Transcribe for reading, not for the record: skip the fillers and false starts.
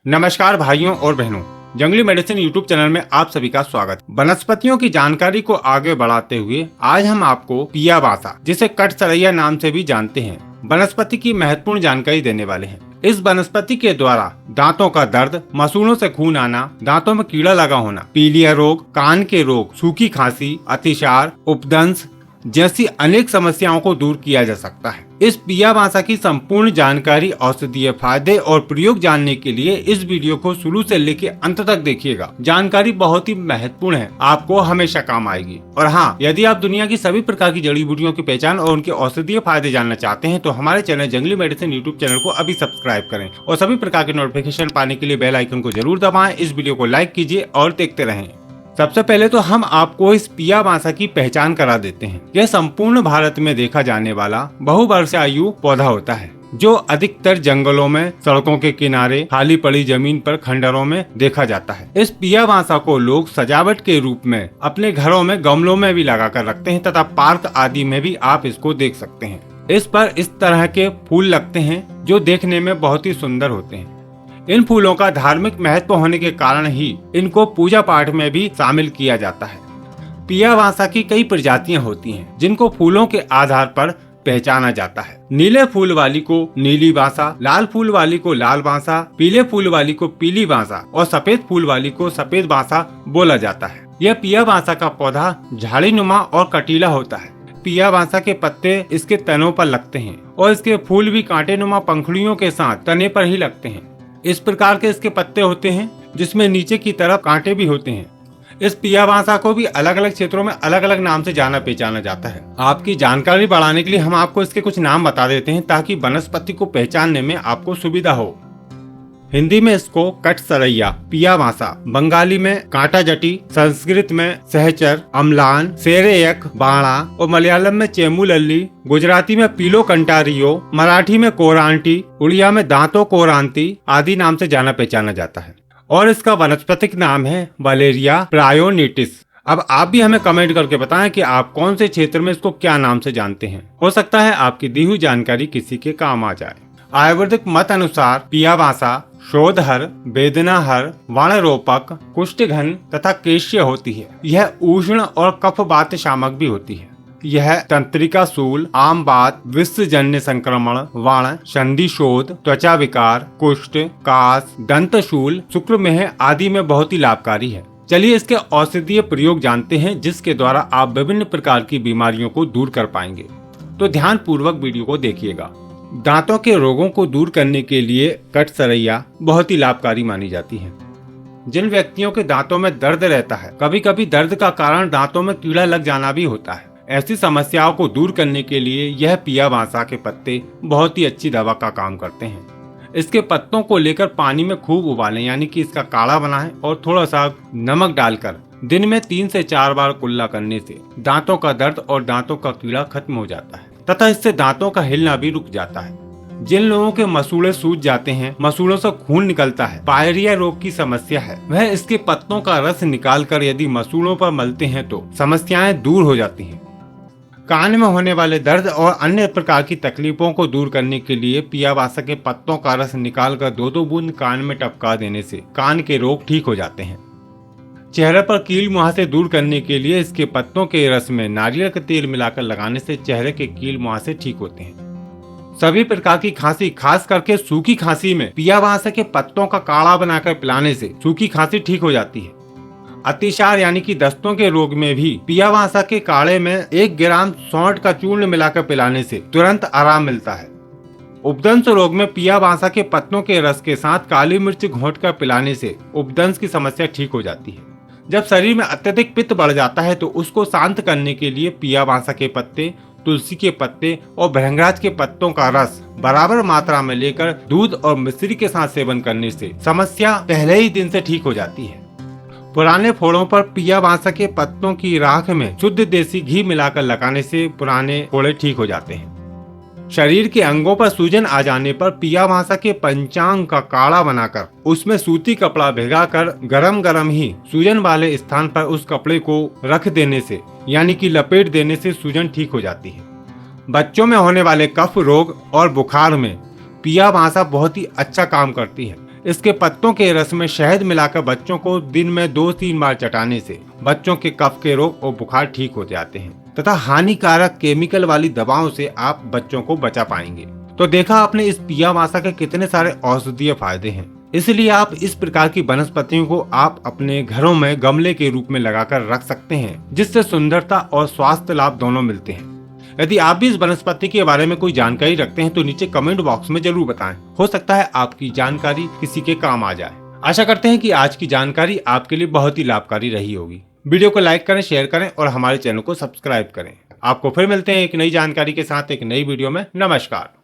नमस्कार भाइयों और बहनों, जंगली मेडिसिन यूट्यूब चैनल में आप सभी का स्वागत। वनस्पतियों की जानकारी को आगे बढ़ाते हुए आज हम आपको पिया बासा, जिसे कटसरैया नाम से भी जानते हैं, वनस्पति की महत्वपूर्ण जानकारी देने वाले हैं। इस वनस्पति के द्वारा दांतों का दर्द, मसूड़ों से खून आना, दांतों में कीड़ा लगा होना, पीलिया रोग, कान के रोग, सूखी खांसी, अतिसार, उपदंश जैसी अनेक समस्याओं को दूर किया जा सकता है। इस पिया बासा की संपूर्ण जानकारी, औषधीय फायदे और प्रयोग जानने के लिए इस वीडियो को शुरू से लेकर अंत तक देखिएगा। जानकारी बहुत ही महत्वपूर्ण है, आपको हमेशा काम आएगी। और हाँ, यदि आप दुनिया की सभी प्रकार की जड़ी बूटियों की पहचान और उनके औषधीय फायदे जानना चाहते हैं तो हमारे चैनल जंगली मेडिसिन यूट्यूब चैनल को अभी सब्सक्राइब करें और सभी प्रकार के नोटिफिकेशन पाने के लिए बेल आइकन को जरूर दबाएं। इस वीडियो को लाइक कीजिए और देखते रहें। सबसे पहले तो हम आपको इस पिया बासा की पहचान करा देते हैं। यह संपूर्ण भारत में देखा जाने वाला बहुवर्षायु पौधा होता है, जो अधिकतर जंगलों में, सड़कों के किनारे, खाली पड़ी जमीन पर, खंडरों में देखा जाता है। इस पिया बासा को लोग सजावट के रूप में अपने घरों में गमलों में भी लगा कर रखते हैं तथा पार्क आदि में भी आप इसको देख सकते हैं। इस पर इस तरह के फूल लगते हैं जो देखने में बहुत ही सुंदर होते हैं। इन फूलों का धार्मिक महत्व होने के कारण ही इनको पूजा पाठ में भी शामिल किया जाता है। पिया बासा की कई प्रजातियां होती हैं, जिनको फूलों के आधार पर पहचाना जाता है। नीले फूल वाली को नीली बासा, लाल फूल वाली को लाल बासा, पीले फूल वाली को पीली बासा और सफेद फूल वाली को सफेद बासा बोला जाता है। यह पिया बासा का पौधा झाड़ीनुमा और कटीला होता है। पिया बासा के पत्ते इसके तनों पर लगते हैं और इसके फूल भी कांटेनुमा पंखुड़ियों के साथ तने पर ही लगते हैं। इस प्रकार के इसके पत्ते होते हैं जिसमें नीचे की तरफ कांटे भी होते हैं। इस पिया बासा को भी अलग अलग क्षेत्रों में अलग अलग नाम से जाना पहचाना जाता है। आपकी जानकारी बढ़ाने के लिए हम आपको इसके कुछ नाम बता देते हैं ताकि वनस्पति को पहचानने में आपको सुविधा हो। हिंदी में इसको कटसरैया, पिया बासा, बंगाली में कांटा जटी, संस्कृत में सहचर, अम्लान, सेरेयक, बाणा और मलयालम में चेमुलल्ली, गुजराती में पीलो कंटारियो, मराठी में कोरांटी, उड़िया में दांतो कोरांती आदि नाम से जाना पहचाना जाता है। और इसका वनस्पतिक नाम है वलेरिया प्रायोनिटिस। अब आप भी हमें कमेंट करके बताएं कि आप कौन से क्षेत्र में इसको क्या नाम से जानते हैं। हो सकता है आपकी दी हुई जानकारी किसी के काम आ जाए। आयुर्वेदिक मत अनुसार पिया बासा शोधहर, वेदनाहर, वाणरोपक, कुष्ठघन तथा केश्य होती है। यह उष्ण और कफ बात शामक भी होती है। यह तंत्रिका शूल, आम बात, विषजन्य संक्रमण, वाण, संधि शोध, त्वचा विकार, कुष्ठ, कास, दंत शूल, शुक्रमेह आदि में बहुत ही लाभकारी है। चलिए इसके औषधीय प्रयोग जानते हैं, जिसके द्वारा आप विभिन्न प्रकार की बीमारियों को दूर कर पाएंगे। तो ध्यान पूर्वक वीडियो को देखिएगा। दांतों के रोगों को दूर करने के लिए कटसरैया बहुत ही लाभकारी मानी जाती है। जिन व्यक्तियों के दांतों में दर्द रहता है, कभी कभी दर्द का कारण दांतों में कीड़ा लग जाना भी होता है, ऐसी समस्याओं को दूर करने के लिए यह पिया बासा के पत्ते बहुत ही अच्छी दवा का काम करते हैं। इसके पत्तों को लेकर पानी में खूब उबालें, यानी कि इसका काढ़ा बनाएं और थोड़ा सा नमक डालकर दिन में 3 से 4 बार कुल्ला करने से दांतों का दर्द और दांतों का कीड़ा खत्म हो जाता है तथा इससे दांतों का हिलना भी रुक जाता है। जिन लोगों के मसूड़े सूज जाते हैं, मसूड़ों से खून निकलता है, पायरिया रोग की समस्या है, वह इसके पत्तों का रस निकालकर यदि मसूड़ों पर मलते हैं तो समस्याएं दूर हो जाती हैं। कान में होने वाले दर्द और अन्य प्रकार की तकलीफों को दूर करने के लिए पिया बासा के पत्तों का रस निकालकर 2-2 बूंद कान में टपका देने से कान के रोग ठीक हो जाते हैं। चेहरे पर कील मुहासे दूर करने के लिए इसके पत्तों के रस में नारियल का तेल मिलाकर लगाने से चेहरे के कील मुहासे ठीक होते हैं। सभी प्रकार की खांसी, खास करके सूखी खांसी में पिया बासा के पत्तों का काढ़ा बनाकर पिलाने से सूखी खांसी ठीक हो जाती है। अतिसार यानी कि दस्तों के रोग में भी पिया बासा के काढ़े में 1 ग्राम सौंठ का चूर्ण मिलाकर पिलाने से तुरंत आराम मिलता है। उपदंश रोग में पिया बासा के पत्तों के रस के साथ काली मिर्च घोंट कर पिलाने से उपदंश की समस्या ठीक हो जाती है। जब शरीर में अत्यधिक पित्त बढ़ जाता है तो उसको शांत करने के लिए पिया बासा के पत्ते, तुलसी के पत्ते और भृंगराज के पत्तों का रस बराबर मात्रा में लेकर दूध और मिश्री के साथ सेवन करने से समस्या पहले ही दिन से ठीक हो जाती है। पुराने फोड़ों पर पिया बासा के पत्तों की राख में शुद्ध देसी घी मिलाकर लगाने से पुराने फोड़े ठीक हो जाते हैं। शरीर के अंगों पर सूजन आ जाने पर पिया बासा के पंचांग का काढ़ा बनाकर उसमें सूती कपड़ा भिगाकर गरम गरम ही सूजन वाले स्थान पर उस कपड़े को रख देने से, यानी कि लपेट देने से सूजन ठीक हो जाती है। बच्चों में होने वाले कफ रोग और बुखार में पिया बासा बहुत ही अच्छा काम करती है। इसके पत्तों के रस में शहद मिलाकर बच्चों को दिन में 2-3 बार चटाने से बच्चों के कफ के रोग और बुखार ठीक हो जाते हैं तथा हानिकारक केमिकल वाली दवाओं से आप बच्चों को बचा पाएंगे। तो देखा आपने इस पिया मासा के कितने सारे औषधीय फायदे हैं। इसलिए आप इस प्रकार की वनस्पतियों को आप अपने घरों में गमले के रूप में लगाकर रख सकते हैं, जिससे सुंदरता और स्वास्थ्य लाभ दोनों मिलते हैं। यदि आप भी इस वनस्पति के बारे में कोई जानकारी रखते हैं तो नीचे कमेंट बॉक्स में जरूर बताएं। हो सकता है आपकी जानकारी किसी के काम आ जाए। आशा करते हैं कि आज की जानकारी आपके लिए बहुत ही लाभकारी रही होगी। वीडियो को लाइक करें, शेयर करें और हमारे चैनल को सब्सक्राइब करें। आपको फिर मिलते हैं एक नई जानकारी के साथ एक नई वीडियो में। नमस्कार।